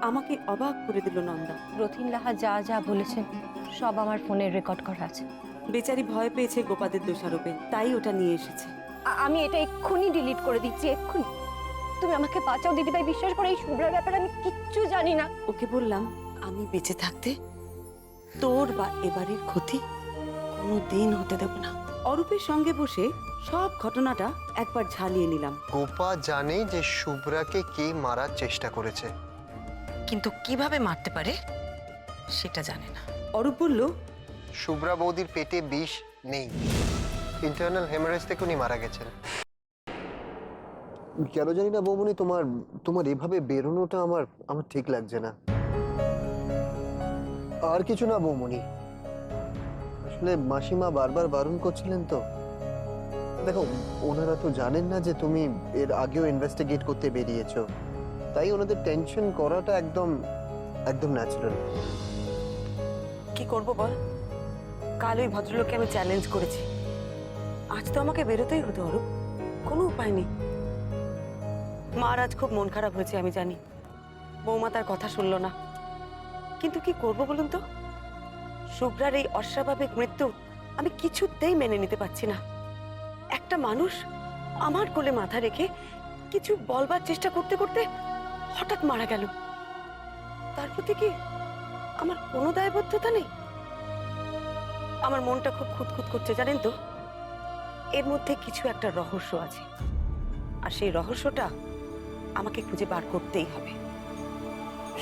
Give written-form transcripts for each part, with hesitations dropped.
আমাকে অবাক করে দিল নন্দা। রথিন লাহা যা যা বলেছেন সব আমার ফোনে রেকর্ড করা আছে। বেচারি ভয় পেয়েছে গোপাদের দোষারোপে, তাই ওটা নিয়ে এসেছে। আমি এটা এক্ষুনি ডিলিট করে দিচ্ছি, এক্ষুনি। তুমি আমাকে বাঁচাও দিদিভাই, বিশ্বাস করে এই শুভ্রার ব্যাপারে আমি কিচ্ছু জানি না। ওকে বললাম আমি বেঁচে থাকতে তোর বা এবারের ক্ষতি কোনোদিন হতে দেব না। অরূপের সঙ্গে বসে সব ঘটনাটা একবার ঝালিয়ে নিলাম। গোপা জানে যে শুভ্রাকে কে মারার চেষ্টা করেছে, কিন্তু কিভাবে মারতে পারে সেটা জানে না। অরূপ বলল, শুভ্রা বৌদির পেটে বিষ নেই, ইন্টারনাল হেমারেজ থেকে উনি মারা গেছেন। কেন জানি না বৌমনি, তোমার এভাবে বেরোনোটা আমার ঠিক লাগছে না। আর কিছু না বৌমনি, আসলে মাসিমা বারবার বারণ করছিলেন তো। দেখো, ওনারা তো জানেন না যে তুমি এর আগেও ইনভেস্টিগেট করতে বেরিয়েছো, তাই ওনাদের টেনশন করাটা একদম ন্যাচারাল। কি করব বল, কাল ওই ভদ্রলোককে আমি চ্যালেঞ্জ করেছি, আজ তো আমাকে বেরোতেই হতো অরূপ, কোনো উপায় নেই। মার আজ খুব মন খারাপ হয়েছে আমি জানি, বৌমা তার কথা শুনলো না, কিন্তু কি করব বলুন তো, শুভ্রার এই অস্বাভাবিক মৃত্যু আমি কিছুতেই মেনে নিতে পারছি না। একটা মানুষ আমার কোলে মাথা রেখে কিছু বলবার চেষ্টা করতে করতে হঠাৎ মারা গেল, তার প্রতি কি আমার কোনো দায়বদ্ধতা নেই? আমার মনটা খুব খুঁতখুত করছে জানেন তো, এর মধ্যে কিছু একটা রহস্য আছে, আর সেই রহস্যটা আমাকে খুঁজে বার করতেই হবে।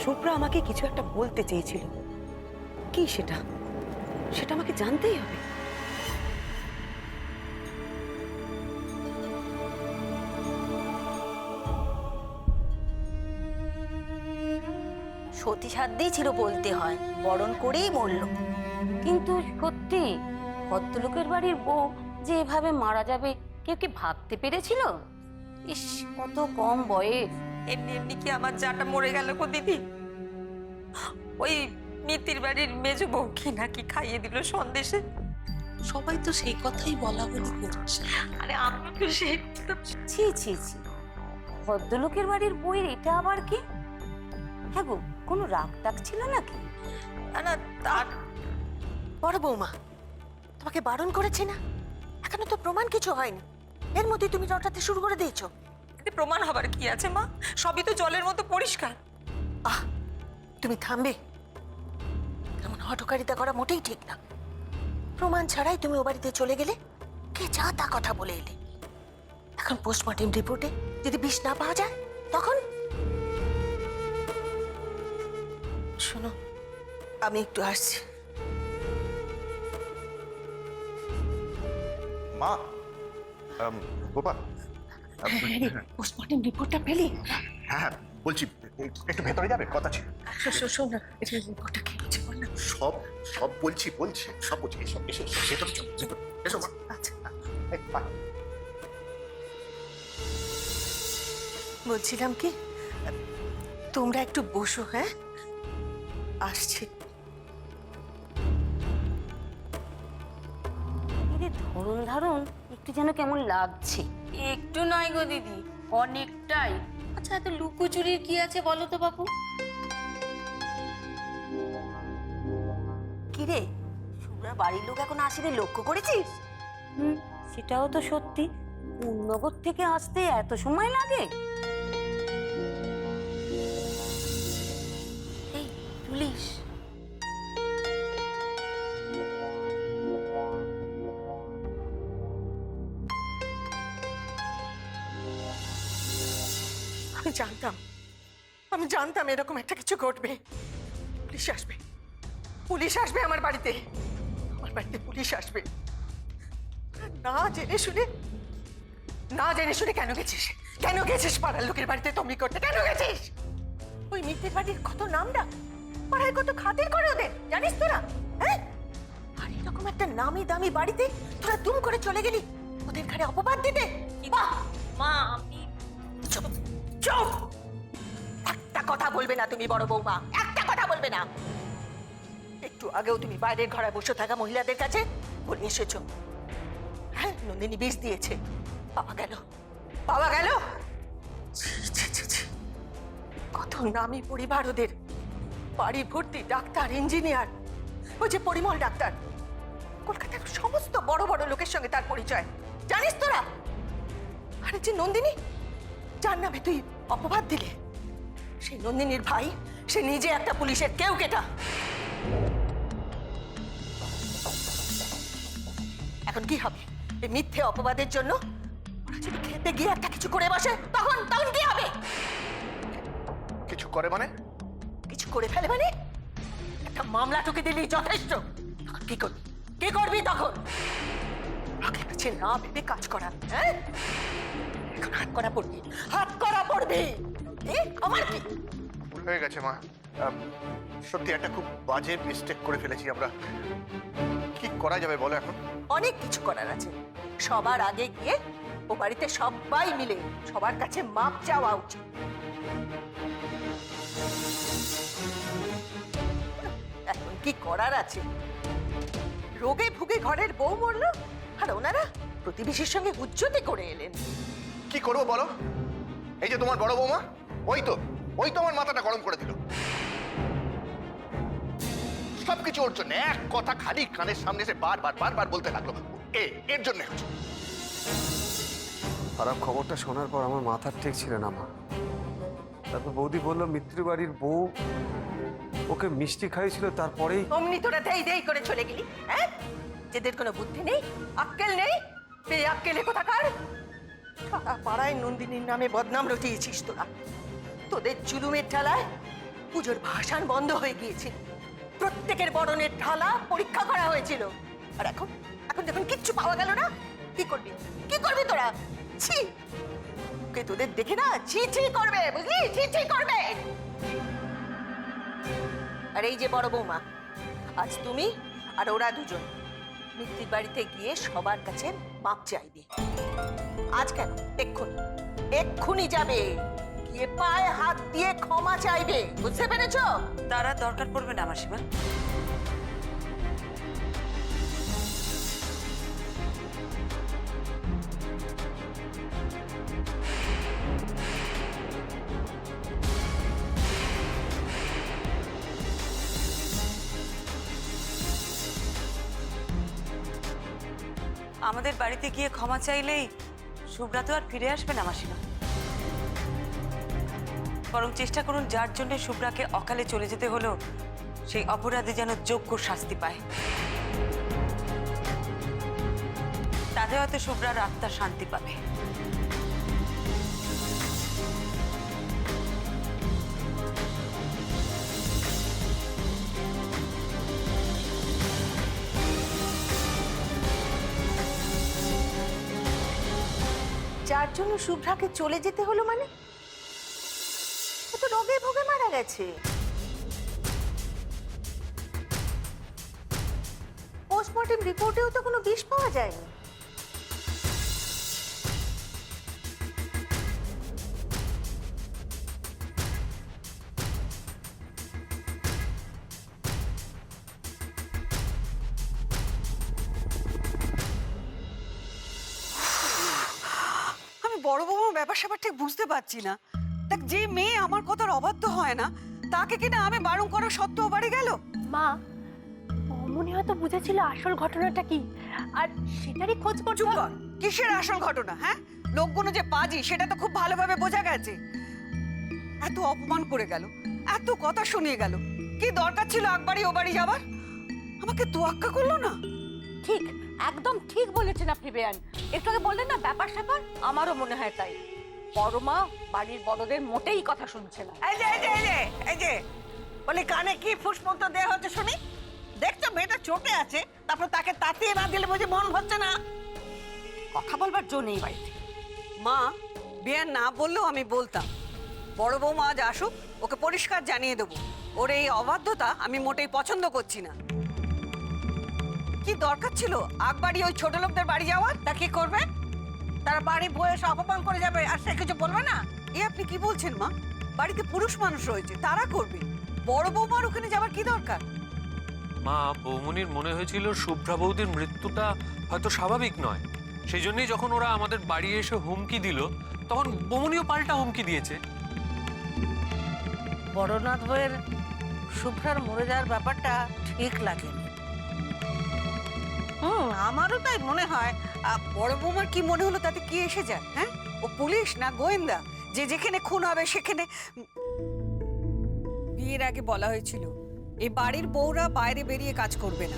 শুভ্রা আমাকে কিছু একটা বলতে চেয়েছিল, কি সেটা আমাকে জানতেই হবে। সতী সাধ্যেই ছিল বলতে হয়, বরণ করেই মরল। কিন্তু সত্যি ভদ্রলোকের বাড়ির বউ যে এভাবে মারা যাবে কেউ কি ভাবতে পেরেছিল? ইস, কত কম বয়স। এমনি এমনি কি আমার জাটা মরে গেল গো দিদি? ওই মিতির বাড়ির মেজ বউ কি নাকি খাইয়ে দিল সন্দেশে। সবাই তো সেই কথাই বলা বলি করছে। আরে আমি তো সেই ছি ছি ছি, ভদ্রলোকের বাড়ির বউয়ের এটা আবার কি? হ্যাঁ গো, কোনো রাগ টাগ ছিল নাকি? না তার বড় বৌমা, তোমাকে বারণ করেছি না, এখনো তো প্রমাণ কিছু হয়নি, এর মধ্যে তুমি রটাতে শুরু করে দিয়েছো। প্রমাণ হবার কি আছে মা? সবই তো জলের মতো পরিষ্কার। আহ, তুমি থামবে? এমন হঠকারিতা করা মোটেই ঠিক না। প্রমাণ ছাড়াই তুমি ও বাড়িতে চলে গেলে, কে যা তা কথা বলে এলে। এখন পোস্টমর্টেম রিপোর্টে যদি বিষ না পাওয়া যায় তখন? শোনো, আমি একটু আসছি। মা, গোপাল, পোস্টমর্টেম রিপোর্টটা পেলি? হ্যাঁ বলছি, একটু ভেতরে যাবে, কথা ছিল। শোন না, রিপোর্টটা কি হচ্ছে বল না। সব সব বলছি সব বলছি। এসো এসো এসো, ভেতরে চলো, এসো মা। আচ্ছা, এই, বাহ। বলছিলাম কি, তোমরা একটু বসো, হ্যাঁ আসছি। ধরুন ধারণ একটু যেন কেমন লাগছে। একটু নয় গো দিদি, অনেকটাই। আচ্ছা, এত লুকোচুরির কি আছে বলো তো বাপু? কি রে, শুভ্রার বাড়ির লোক এখন আসেনি, লক্ষ্য করেছিস? সেটাও তো সত্যি, নগর থেকে আসতে এত সময় লাগে? এই পুলিশ। আমি জানতাম এরকম একটা কিছু ঘটবে। পুলিশ আসবে আমার বাড়িতে পুলিশ আসবে। না জেনে শুনে কেন গেছিস পাড়ার লোকের বাড়িতে তমনি করতে? কেন গেছিস? ওই মিত্রের বাড়ির কত নামডাক, পাড়ায় কত খাতির করে ওদের, জানিস তোরা? হ্যাঁ, আর এরকম একটা নামি দামি বাড়িতে তোরা দুম করে চলে গেলি ওদের ঘরে অপবাদ দিতে। মা, আমি চুপ চুপ, একটা কথা বলবে না তুমি বড় বৌমা, একটা কথা বলবে না। একটু আগেও তুমি বাইরের ঘরে বসে থাকা মহিলাদের কাছে বলে এসেছো, হ্যাঁ নন্দিনী বিষ দিয়েছে, পাওয়া গেল পাওয়া গেল? ছি, ছি, ছি, ছি। কত নামি পরিবার ওদের, বাড়ি ভর্তি ডাক্তার, ইঞ্জিনিয়ার, ওই যে পরিমল ডাক্তার, কলকাতার সমস্ত বড় বড় লোকের সঙ্গে তার পরিচয়, জানিস তোরা? আরে যে নন্দিনী, যার নামে তুই অপবাদ দিলে, সেই নন্দিনীর ভাই, সে নিজে একটা পুলিশের কেউকেটা। এখন কি হবে এই মিথ্যে অপবাদের জন্য? ওরা যদি খেতে গিয়ে একটা কিছু করে বসে, তখন তখন কি হবে? কিছু করে মানে? কিছু করে ফেলে মানে? একটা মামলা টুকে দিলেই যথেষ্ট। তখন কি করবি? কি করবি তখন? আগে পিছে না ভেবে কাজ করা, হ্যাঁ? এখন হাত করা পড়বি, হাত করা পড়বি। আমার কি ভুল হয়ে গেছে মা। সত্যি একটা খুব বাজে মিস্টেক করে ফেলেছি আমরা। কি করা যাবে বলো এখন? অনেক কিছু করার আছে। সবার আগে গিয়ে ও বাড়িতে সবাই মিলে সবার কাছে মাপ চাওয়া উচিত। এখন কি করার আছে? রোগে ভুগে ঘরের বউ মরলো, আর ওনারা প্রতিবেশীর সঙ্গে উজ্জ্বতি করে এলেন। কি করবো বলো? এই যে তোমার বড় বৌমা, ওই তো আমার মাথাটা গরম করে দিল। সবকিছু ওর জন্য, এক কথা খালি কানের সামনে এসে বারবার বলতে লাগলো এর জন্য হচ্ছে। খারাপ খবরটা শোনার পর আমার মাথার ঠিক ছিল না মা। তারপর বৌদি বললো মিত্র বাড়ির বউ ওকে মিষ্টি খাইয়েছিল, তারপরেই অমনি তোরা দেই দেই করে চলে গেলি, হ্যাঁ? যেদের কোনো বুদ্ধি নেই, আক্কেল নেই, এই আক্কেলে কোথাকার? সারা পাড়ায় নন্দিনীর নামে বদনাম রটিয়েছিস তোরা। তোদের জুলুমের ঠেলায় পুজোর ভাসান বন্ধ হয়ে গিয়েছিল, প্রত্যেকের বরণের ঢালা পরীক্ষা করা হয়েছিল, আর এখন এখন যখন কিচ্ছু পাওয়া গেল না, কি করবি? কি করবি তোরা? ছি, কে তোদের দেখে না ছি ছি করবে, বুঝলি? ছি ছি করবে। আর এই যে বড় বৌমা, আজ তুমি আর ওরা দুজন মিত্তির বাড়িতে গিয়ে সবার কাছে মাপ চাইবে। আজ কেন, এক্ষুনি এক্ষুনি যাবে, গিয়ে পায়ে হাত দিয়ে ক্ষমা চাইবে, বুঝতে পেরেছো? তার আর দরকার পড়বে না মাসিমা। আমাদের বাড়িতে গিয়ে ক্ষমা চাইলেই শুভ্রা তো আর ফিরে আসবে না মাসিমা। বরং চেষ্টা করুন যার জন্য শুভ্রাকে অকালে চলে যেতে হলো, সেই অপরাধী যেন যোগ্য শাস্তি পায়। তাতে হয়তো শুভ্রার আত্মা শান্তি পাবে। যার জন্য শুভ্রাকে চলে যেতে হলো মানে? ও তো রোগে ভোগে মারা গেছে। পোস্টমর্টেম রিপোর্টেও তো কোনো বিষ পাওয়া যায়নি। আমি বড় বৌমার ব্যাপার স্যাপার ঠিক বুঝতে পারছি না। দেখ, যে মেয়ে আমার কথার অবাধ্য হয় না, তাকে কিনা আমি বারণ করা সত্ত্বেও বাড়ি গেল। মা, অমনি হয়তো বুঝেছিল আসল ঘটনাটা কি, আর সেটারই খোঁজ করতে চুপ কর। কিসের আসল ঘটনা? হ্যাঁ, লোকগুলো যে পাজি সেটা তো খুব ভালোভাবে বোঝা গেছে। এত অপমান করে গেল, এত কথা শুনিয়ে গেল, কি দরকার ছিল আকবাড়ি ও বাড়ি যাবার? আমাকে তোয়াক্কা করলো না। ঠিক, একদম ঠিক বলেছেন আপনি বেয়ান। একটু আগে বললেন না ব্যাপার স্যাপার, আমারও মনে হয় তাই। বড় মা বাড়ির বড়দের মোটেই কথা শুনছে না। এই যে বলে কানে কি ফুসমন্ত দেয়া হচ্ছে শুনি? দেখছো মেয়েটা চোটে আছে, তারপর তাকে তাতিয়ে না দিলে বুঝি মন ভরছে না? কথা বলবার জো নেই বাড়িতে। মা, বিয়ান না বললেও আমি বলতাম। বড় বৌমা আজ আসুক, ওকে পরিষ্কার জানিয়ে দেবো ওর এই অবাধ্যতা আমি মোটেই পছন্দ করছি না। কি দরকার ছিল আকবাড়ি ওই ছোট লোকদের বাড়ি যাওয়ার? তা কি করবে? তারা বাড়ি বয়ে এসে অপমান করে যাবে, আর সে কিছু বলবে না? এ আপনি কি বলছেন মা? বাড়িতে পুরুষ মানুষ রয়েছে, তারা করবে। বড় বৌমার ওখানে যাওয়ার কি দরকার? মা, বৌমনির মনে হয়েছিল শুভ্রা বৌদির মৃত্যুটা হয়তো স্বাভাবিক নয়, সেই জন্যই যখন ওরা আমাদের বাড়ি এসে হুমকি দিল তখন বৌমনিও পাল্টা হুমকি দিয়েছে। বড়নাথ বইয়ের শুভ্রার মরে যাওয়ার ব্যাপারটা ঠিক লাগেনি। আমারও তাই মনে হয়। বড় বৌমার কি মনে হলো তাতে কি এসে যায়? হ্যাঁ, ও পুলিশ না গোয়েন্দা যে যেখানে খুন হবে সেখানে। বিয়ের আগে বলা হয়েছিল এই বাড়ির বউরা বাইরে বেরিয়ে কাজ করবে না।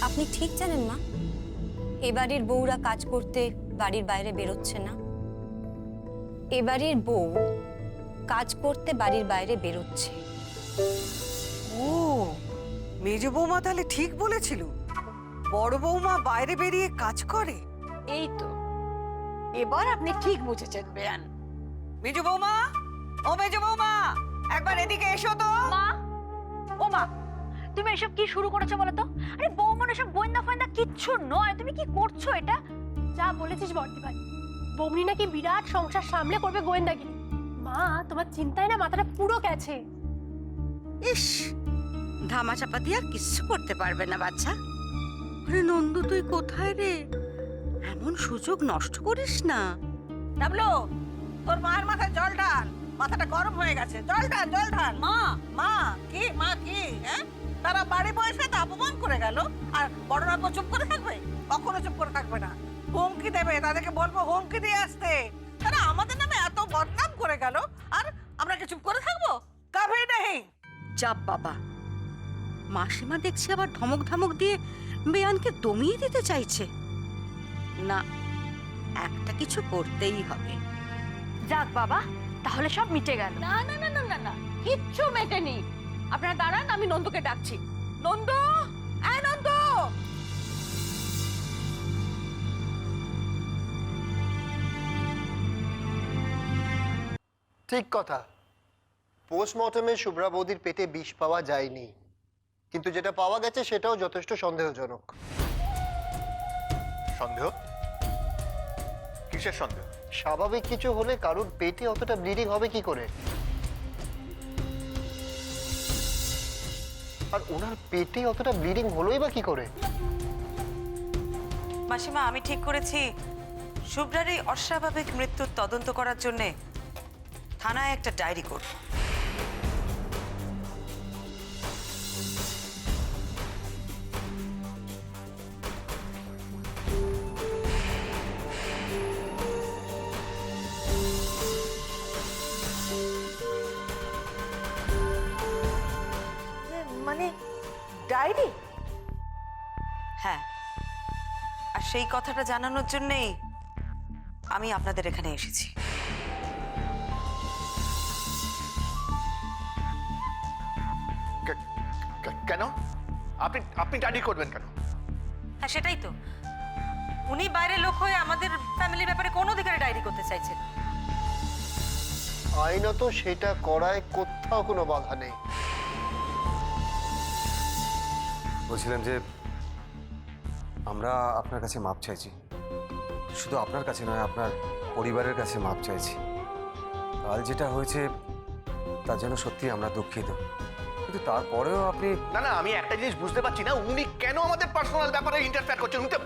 আপনি ঠিক জানেন মা, এ বাড়ির বউরা কাজ করতে বাড়ির বাইরে বেরোচ্ছে না। এ বাড়ির বউ কাজ করতে বাড়ির বাইরে বেরোচ্ছে। ও, মেজ বৌমা তাহলে ঠিক বলেছিল, বড় বৌমা বাইরে বেরিয়ে কাজ করে। এই তো এবার আপনি ঠিক বুঝেছেন বেয়ান। মেজ বৌমা, ও মেজ বৌমা, একবার এদিকে এসো তো। মা, ও মা, তুমি এসব কি শুরু করেছো বলো তো? আরে বৌমন এসব গোয়েন্দা ফোয়েন্দা কিচ্ছু নয়, তুমি কি করছো এটা? যা বলেছিস বর্দি ভাই, বৌমনি নাকি বিরাট সংসার সামলে করবে গোয়েন্দাগিরি। মা, তোমার চিন্তায় না মাথাটা পুরো গেছে। ইস, ধামাচাপা দিয়ে আর কিচ্ছু করতে পারবে না বাচ্চা। আরে নন্দু, তুই কোথায় রে? এমন সুযোগ নষ্ট করিস না। ডাবলো, তোর মায়ের মাথায় জল ঢাল, মাথাটা গরম হয়ে গেছে। জল ঢাল, জল ঢাল। মা, মা কি, মা কি? হ্যাঁ, তারা বাড়ি বসে তো অপমান করে গেল, আর বড়রা তো চুপ করে থাকবে? কখনো চুপ করে থাকবে না, হুমকি দেবে। তাদেরকে বলবো হুমকি দিয়ে আসতে। তারা আমাদের নামে এত বদনাম করে গেল, আর আমরা কি চুপ করে থাকবো? কবে নেই। চাপ বাবা, মাসিমা দেখছি আবার ধমক ধমক দিয়ে বেয়ানকে দমিয়ে দিতে চাইছে। না, একটা কিছু করতেই হবে। যাক বাবা, তাহলে সব মিটে গেল। না না না না না না, কিচ্ছু মেটেনি। আপনারা দাঁড়ান, আমি নন্দুকে ডাকছি। নন্দু, এই নন্দু। ঠিক কথা, পোস্টমর্টমে শুভ্রা বৌদির পেটে বিষ পাওয়া যায়নি, কিন্তু যেটা পাওয়া গেছে সেটাও যথেষ্ট সন্দেহজনক। সন্দেহ? কিসের সন্দেহ? স্বাভাবিক কিছু হলে কারোর পেটে অতটা ব্লিডিং হবে কি করে? আর ওনার পেটে অতটা ব্লিডিং হলোই বা কি করে? মাসিমা, আমি ঠিক করেছি শুভ্রার এই অস্বাভাবিক মৃত্যুর তদন্ত করার জন্য থানায় একটা ডায়েরি করব। মানে ডায়েরি? হ্যাঁ, আর সেই কথাটা জানানোর জন্যেই আমি আপনাদের এখানে এসেছি। কেন? আপনি আপনি ডায়েরি করবেন কেন? হ্যাঁ, সেটাই তো। উনি বাইরের লোক হয়ে আমাদের ফ্যামিলির ব্যাপারে কোনো অধিকারে ডায়েরি করতে চাইছেন। আইনত সেটা করায় কোথাও কোনো বাধা নেই। বলছিলাম যে আমরা আপনার কাছে মাপ চাইছি, শুধু আপনার কাছে নয়, আপনার পরিবারের কাছে মাপ চাইছি। কাল যেটা হয়েছে তার জন্য সত্যি আমরা দুঃখিত, কিন্তু তারপরেও আপনি... না না, আমি একটা জিনিস বুঝতে পারছি না, উনি কেন আমাদের পার্সোনাল ব্যাপারে ইন্টারফেয়ার করছেন? উনি তো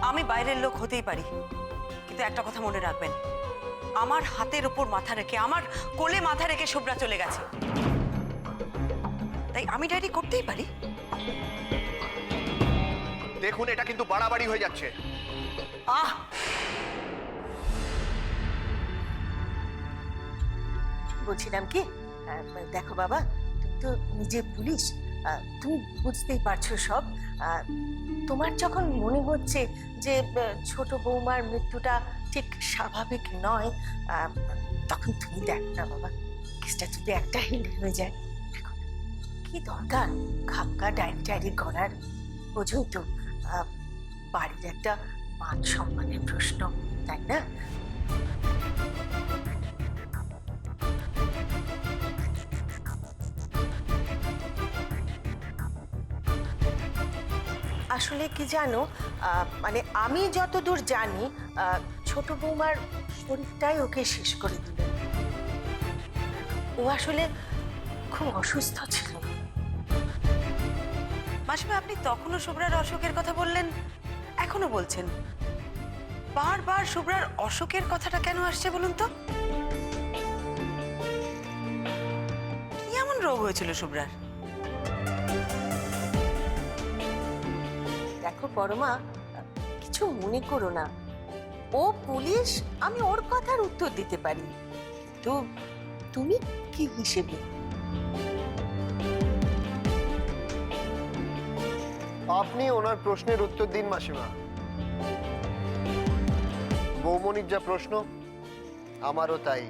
আমি বাইরের লোক হতেই পারি, কিন্তু একটা কথা মনে রাখবেন, আমার হাতের উপর মাথা রেখে, আমার কোলে মাথা রেখে শুভ্রা চলে গেছে, তাই আমি ডায়েরি করতেই পারি। দেখুন, এটা কিন্তু বাড়াবাড়ি হয়ে যাচ্ছে। বলছিলাম কি, দেখো বাবা, তুমি তো নিজে পুলিশ, তুমি বুঝতেই পারছো সব। তোমার যখন মনে হচ্ছে যে ছোট বৌমার মৃত্যুটা ঠিক স্বাভাবিক নয়, তখন তুমি দেখ না বাবা, কেসটা যদি একটা হিল হয়ে যায়, দেখো কি দরকার খামকা ডায়েরি করার? বোঝোই তো, বাড়ির একটা মান সম্মানের প্রশ্ন, তাই না? আসলে কি জানো, মানে আমি যতদূর জানি, ছোট বৌমার শরীরটাই ওকে শেষ করে দিল। ও আসলে খুব অসুস্থ ছিল। মাসিমা, আপনি তখনও শুভ্রার অসুখের কথা বললেন, এখনো বলছেন। বারবার শুভ্রার অসুখের কথাটা কেন আসছে বলুন তো? কি এমন রোগ হয়েছিল শুভ্রার? দেখো পরমা, কিছু মনে করো না। ও পুলিশ, আমি ওর কথার উত্তর দিতে পারি, তো তুমি কি হিসেবে? আপনি ওনার প্রশ্নের উত্তর দিন মাসিমা। বৌমনির যা প্রশ্ন, আমারও তাই।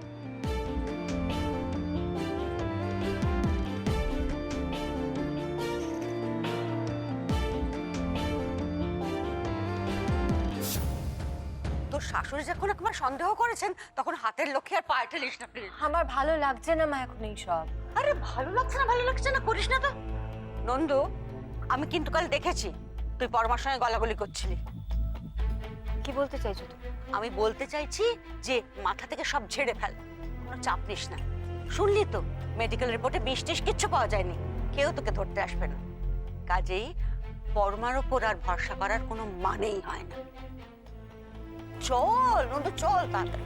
তোর শাশুড়ি যখন একবার সন্দেহ করেছেন তখন হাতের লক্ষ্যে আর পায়ে ঠেলিস না প্লিজ। আমার ভালো লাগছে না মা এখন এইসব। আরে ভালো লাগছে না করিস না তো। নন্দু, আমি কিন্তু কাল দেখেছি তুই পরমার সঙ্গে গলাগলি করছিলি। কি বলতে চাইছো তুমি? আমি বলতে চাইছি যে মাথা থেকে সব ঝেড়ে ফেল, কোনো চাপ নিস না। শুনলি তো, মেডিকেল রিপোর্টে বিষ টিষ কিচ্ছু পাওয়া যায়নি, কেউ তোকে ধরতে আসবে না। কাজেই পরমার ওপর আর ভরসা করার কোনো মানেই হয় না। চল নন্দু, চল তাড়াতাড়ি।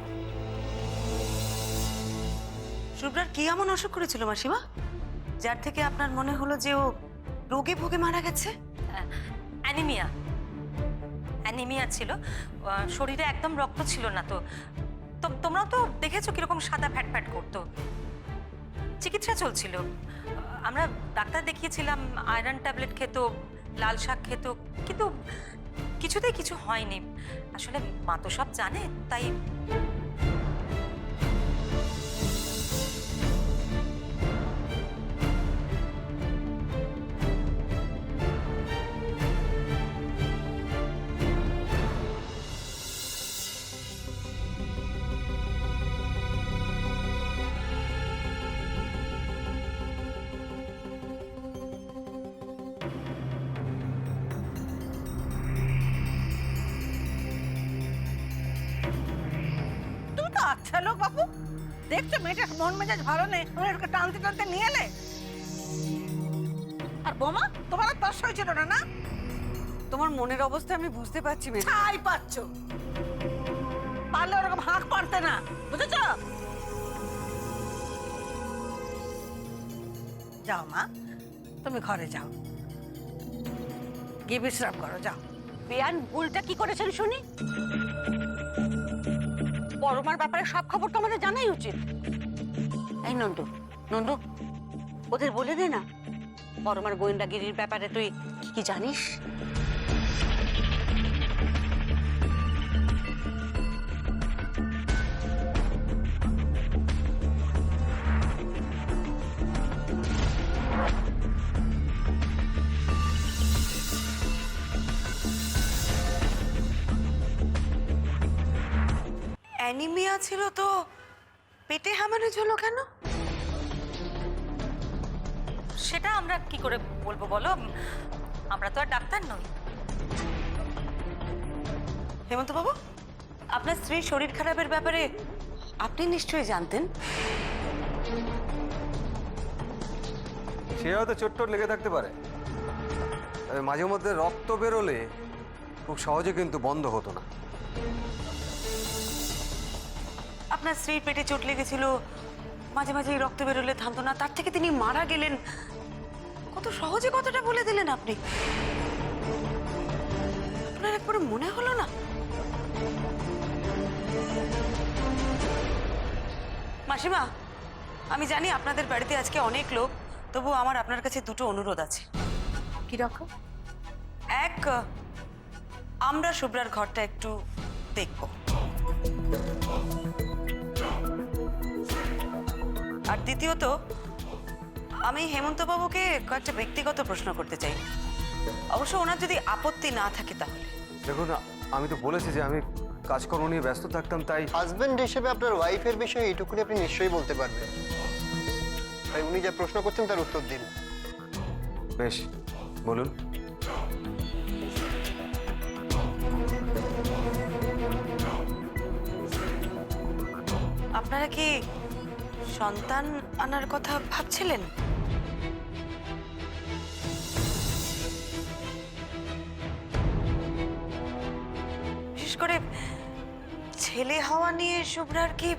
শুভ্রার কি এমন অসুখ করেছিল মাসিমা, যার থেকে আপনার মনে হলো যে ও রোগে ভোগে মারা গেছে? অ্যানিমিয়া। অ্যানিমিয়া ছিল, শরীরে একদম রক্ত ছিল না। তো তোমরাও তো দেখেছো কিরকম সাদা ফ্যাট ফ্যাট করতো। চিকিৎসা চলছিল, আমরা ডাক্তার দেখিয়েছিলাম, আয়রন ট্যাবলেট খেত, লাল শাক খেত, কিন্তু কিছুতেই কিছু হয়নি। আসলে মা তো সব জানে, তাই তুই তো আচ্ছা লোক বাবু, দেখছো মেয়েটার মন মেজাজ ভালো নেই, ওকে টানতে টানতে নিয়ে এলে। আর বোমা, তোমার আর তস হয়েছিল না? না, তোমার মনের অবস্থা আমি বুঝতে পারছি মেয়ে। ছাই পাচ্ছ, পারলে ওরকম হাঁক পারতে না, বুঝেছ? যাও মা, তুমি ঘরে যাও, গিয়ে বিশ্রাম করো, যাও। বেয়ান ভুলটা কি করেছেন শুনি? পরমার ব্যাপারে সব খবর তো আমাদের জানাই উচিত। এই নন্দু, নন্দু, ওদের বলে দে না পরমার গোয়েন্দাগিরির ব্যাপারে তুই কি কি জানিস। অ্যানিমিয়া ছিল তো পেটে হ্যামারেজ হলো কেন? সেটা আমরা কি করে বলবো বলো, আমরা তো আর ডাক্তার নই। হেমন্ত বাবু, আপনার স্ত্রীর শরীর খারাপের ব্যাপারে আপনি নিশ্চয়ই জানতেন। সে হয়তো চোট টোট লেগে থাকতে পারে, তবে মাঝে মধ্যে রক্ত বেরোলে খুব সহজে কিন্তু বন্ধ হতো না। আপনার স্ত্রীর পেটে চোট লেগেছিল, মাঝে মাঝে রক্ত বেরোলে থামতো না, তার থেকে তিনি মারা গেলেন। কত সহজে কথাটা বলে দিলেন আপনি। আপনার একবার মনে হলো না? মাসিমা, আমি জানি আপনাদের বাড়িতে আজকে অনেক লোক, তবু আমার আপনার কাছে দুটো অনুরোধ আছে। কি রকম? এক, আমরা শুভ্রার ঘরটা একটু দেখব। আর দ্বিতীয়ত, আমি হেমন্ত বাবুকে কয়েকটা ব্যক্তিগত প্রশ্ন করতে চাই, অবশ্য ওনার যদি আপত্তি না থাকে তাহলে। দেখুন, আমি তো বলেছি যে আমি কাজকর্ম নিয়ে ব্যস্ত থাকতাম, তাই হাজবেন্ড হিসেবে আপনার ওয়াইফের বিষয়ে এইটুকুনি আপনি নিশ্চয়ই বলতে পারবেন। তাই উনি যা প্রশ্ন করছেন তার উত্তর দিন। বেশ, বলুন। আপনারা কি সন্তান আনার কথা ভাবছিলেন? করে ছেলে হওয়া নিয়ে শুভ্রার কি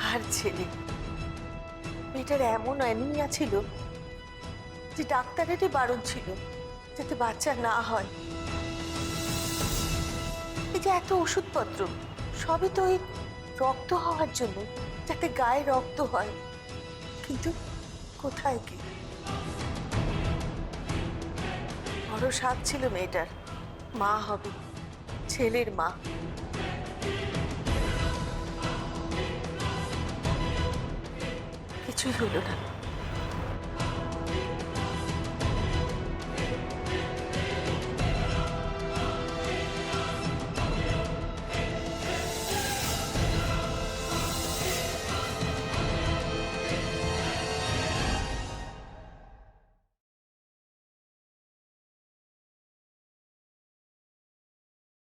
আর ছেলে, মেয়েটার এমন অ্যানিমিয়া ছিল যে ডাক্তারেরই বারণ ছিল যাতে বাচ্চা না হয়। এই যে এত ওষুধপত্র, সবই তো ওই রক্ত হওয়ার জন্য, যাতে গায়ে রক্ত হয়, কিন্তু কোথায় কি? বড় সাধ ছিল মেয়েটার, মা হবে, ছেলের মা। কিছুই হলো না।